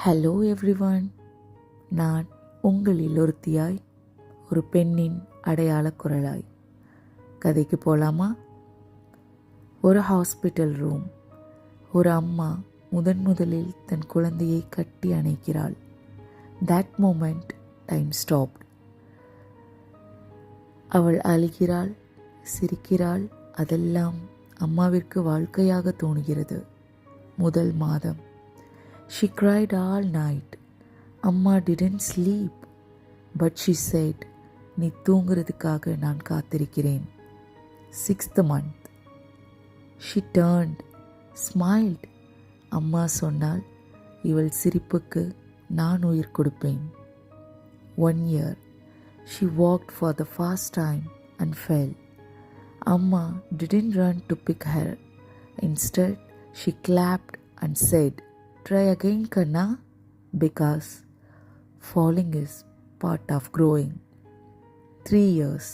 Hello everyone, நான் உங்களில் ஒருத்தியாய், ஒரு பெண்ணின் அடையாள குரலாய். கதைக்கு போகலாமா? ஒரு ஹாஸ்பிட்டல் ரூம். ஒரு அம்மா முதலில் தன் குழந்தையை கட்டி அணைக்கிறாள். That moment time stopped. அவள் அழுகிறாள், சிரிக்கிறாள். அதெல்லாம் அம்மாவிற்கு வாழ்க்கையாக தோணுகிறது. முதல் மாதம். She cried all night. Amma didn't sleep. But she said, நீ தூங்குறதுக்காக நான் காத்திருக்கிறேன். 6th month. She turned, smiled. அம்மா சொன்னாள், இவள் சிரிப்புக்கு நான் உயிர் கொடுப்பேன். 1 year. She walked for the first time and fell. Amma didn't run to pick her. Instead, she clapped and said, try again, Kanna, because falling is part of growing. 3 years.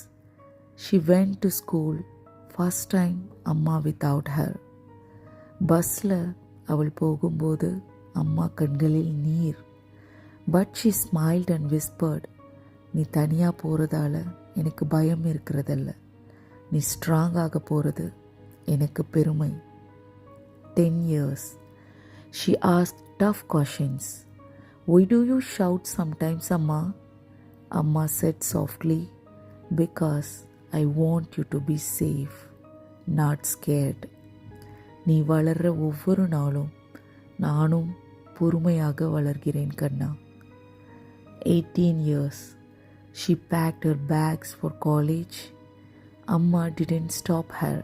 She went to school. First time Amma without her. பஸ்ல அவள் போகும்போது அம்மா கண்களில் நீர். But she smiled and whispered, நீ தனியாக போகிறதால எனக்கு பயம் இருக்கிறதல்ல, நீ ஸ்ட்ராங்காக போகிறது எனக்கு பெருமை. 10 years. She asked tough questions. Why do you shout sometimes, Amma? Amma said softly, because I want you to be safe, not scared. நீ வளர்ற ஒவ்வொரு நாளும் நானும் பொறுமையாக வளர்கிறேன் கண்ணா. 18 years. She packed her bags for college. Amma didn't stop her.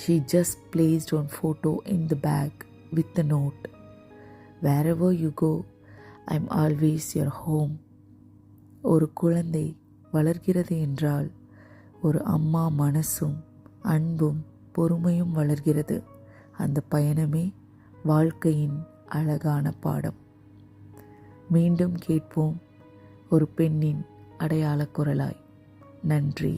She just placed one photo in the bag with the note, wherever you go, I'm always your home. ஒரு குழந்தை வளர்கிறது என்றால் ஒரு அம்மா மனசும் அன்பும் பொறுமையும் வளர்கிறது. அந்த பயணமே வாழ்க்கையின் அழகான பாடம். மீண்டும் கேட்போம் ஒரு பெண்ணின் அடையாள குரலாய். நன்றி.